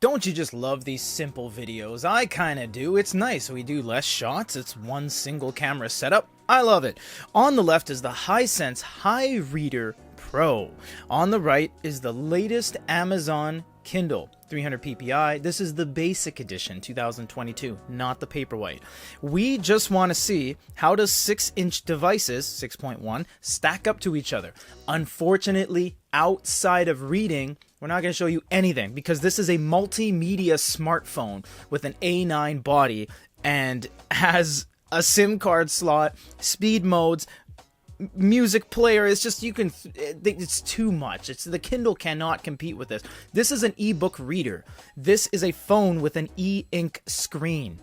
Don't you just love these simple videos? I kinda do. It's nice. We do less shots. It's one single camera setup. I love it. On the left is the Hisense High Reader Pro. On the right is the latest Amazon Kindle 300 ppi. This is the basic edition 2022, not the paperwhite. We just want to see how does 6-inch devices, 6.1, stack up to each other. Unfortunately, outside of reading, we're not going to show you anything because this is a multimedia smartphone with an A9 body and has a SIM card slot, speed modes, music player. It's just, it's too much. The Kindle cannot compete with this. This is an ebook reader. This is a phone with an e-ink screen.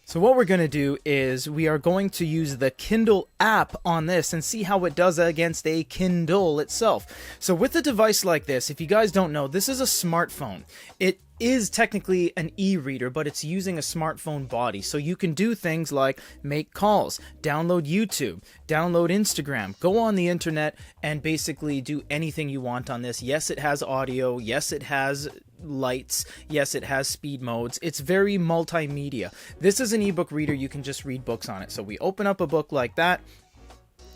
So what we're going to do is we are going to use the Kindle app on this and see how it does against a Kindle itself. So with a device like this, if you guys don't know, this is a smartphone. It is technically an e-reader, but it's using a smartphone body. So you can do things like make calls, download YouTube, download Instagram, go on the internet, and basically do anything you want on this. Yes, it has audio. Yes, it has lights. Yes, it has speed modes. It's very multimedia. This is an ebook reader. You can just read books on it. So we open up a book like that.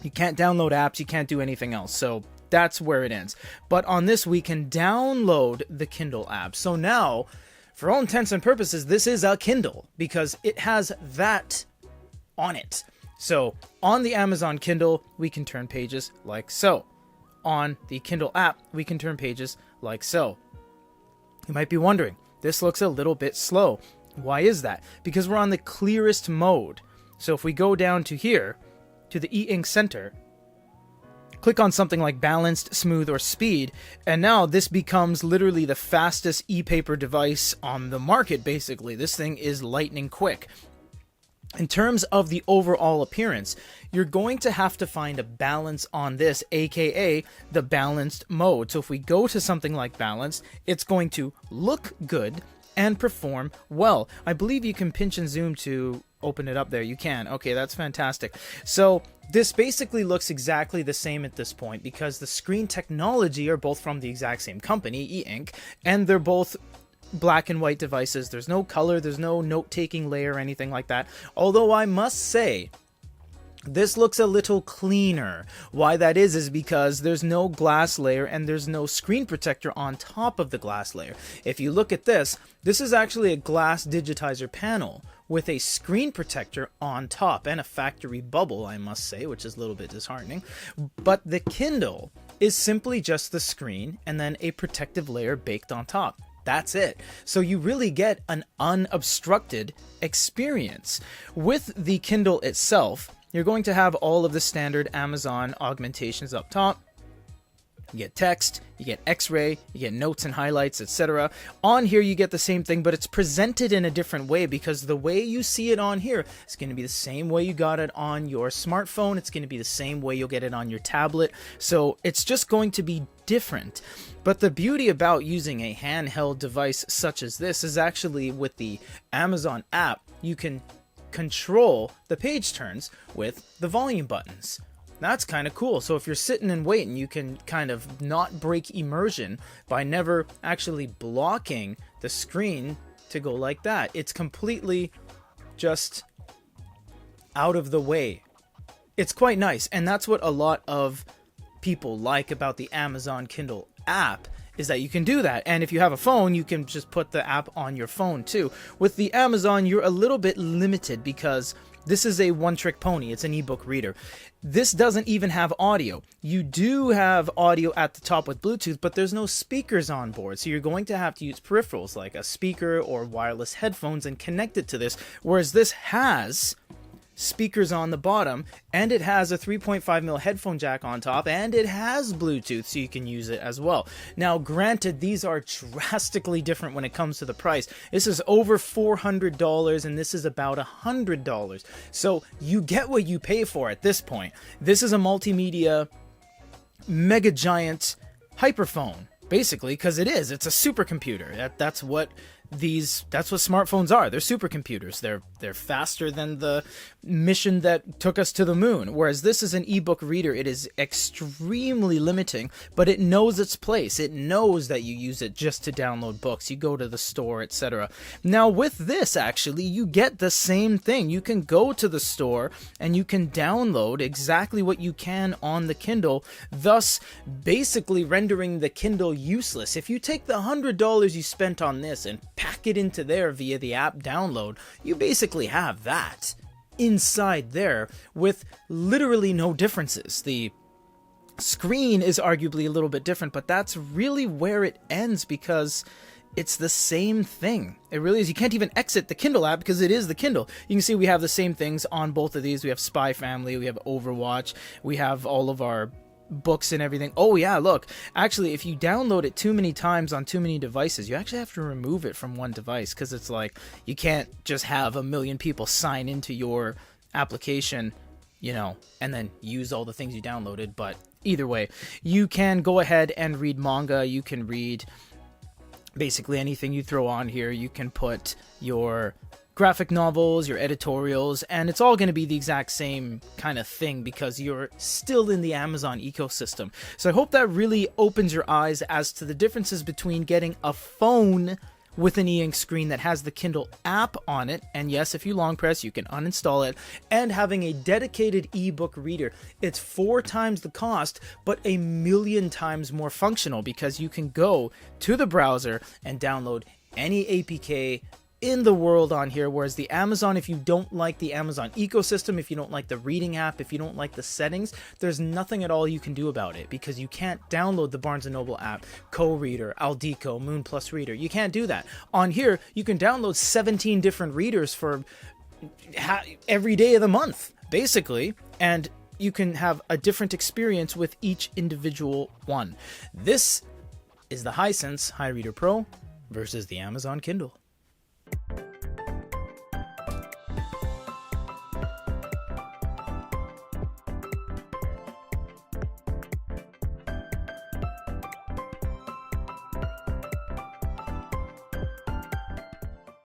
You can't download apps. You can't do anything else. So that's where it ends. But on this, we can download the Kindle app. So now, for all intents and purposes, this is a Kindle because it has that on it. So on the Amazon Kindle, we can turn pages like so. On the Kindle app, we can turn pages like so. You might be wondering, this looks a little bit slow. Why is that? Because we're on the clearest mode. So if we go down to here, to the e-ink center, click on something like balanced, smooth, or speed, and now this becomes literally the fastest e-paper device on the market, basically. This thing is lightning quick. In terms of the overall appearance, you're going to have to find a balance on this, aka the balanced mode. So if we go to something like balanced, it's going to look good and perform well. I believe you can pinch and zoom to open it up there. You can. Okay, that's fantastic. So this basically looks exactly the same at this point because the screen technology are both from the exact same company, e-ink, and they're both black and white devices. There's no color, there's no note-taking layer or anything like that. Although I must say, this looks a little cleaner. Why that is because there's no glass layer and there's no screen protector on top of the glass layer. If you look at this, this is actually a glass digitizer panel with a screen protector on top and a factory bubble, I must say, which is a little bit disheartening. But the Kindle is simply just the screen and then a protective layer baked on top. That's it. So you really get an unobstructed experience. With the Kindle itself, you're going to have all of the standard Amazon augmentations up top. You get text, you get X-ray, you get notes and highlights, etc. On here you get the same thing, but it's presented in a different way because the way you see it on here is going to be the same way you got it on your smartphone. It's going to be the same way you'll get it on your tablet. So it's just going to be different. But the beauty about using a handheld device such as this is actually with the Amazon app, you can control the page turns with the volume buttons. That's kind of cool. So if you're sitting and waiting, you can kind of not break immersion by never actually blocking the screen to go like that. It's completely just out of the way. It's quite nice. And that's what a lot of people like about the Amazon Kindle app is that you can do that. And if you have a phone, you can just put the app on your phone too. With the Amazon, you're a little bit limited because this is a one-trick pony. It's an ebook reader. This doesn't even have audio. You do have audio at the top with Bluetooth, but there's no speakers on board. So you're going to have to use peripherals like a speaker or wireless headphones and connect it to this. Whereas this has speakers on the bottom, and it has a 3.5mm headphone jack on top, and it has Bluetooth, so you can use it as well. Now, granted, these are drastically different when it comes to the price. This is over $400, and this is about $100. So you get what you pay for at this point. This is a multimedia mega giant hyperphone, basically, because it is. It's a supercomputer. That's what smartphones are. They're supercomputers. They're faster than the mission that took us to the moon. Whereas this is an ebook reader. It is extremely limiting, but it knows its place. It knows that you use it just to download books. You go to the store, etc. Now with this, actually, you get the same thing. You can go to the store and you can download exactly what you can on the Kindle, thus basically rendering the Kindle useless. If you take the $100 you spent on this and pack it into there via the app download, you basically have that inside there with literally no differences. The screen is arguably a little bit different, but that's really where it ends, because it's the same thing. It really is. You can't even exit the Kindle app because it is the Kindle. You can see we have the same things on both of these. We have Spy Family, we have Overwatch, we have all of our books and everything. Oh yeah, look, actually if you download it too many times on too many devices, you actually have to remove it from one device, because it's like you can't just have a million people sign into your application, you know, and then use all the things you downloaded. But either way, you can go ahead and read manga. You can read basically anything you throw on here. You can put your graphic novels, your editorials, and it's all going to be the exact same kind of thing because you're still in the Amazon ecosystem. So I hope that really opens your eyes as to the differences between getting a phone with an e-ink screen that has the Kindle app on it, and yes, if you long press you can uninstall it, and having a dedicated ebook reader. It's 4 times the cost but a million times more functional, because you can go to the browser and download any APK in the world on here. Whereas the Amazon, if you don't like the Amazon ecosystem, if you don't like the reading app, if you don't like the settings, there's nothing at all you can do about it, because you can't download the Barnes & Noble app, Co-Reader, Aldico, Moon Plus Reader. You can't do that. On here, you can download 17 different readers for every day of the month, basically, and you can have a different experience with each individual one. This is the Hisense HiReader Pro versus the Amazon Kindle.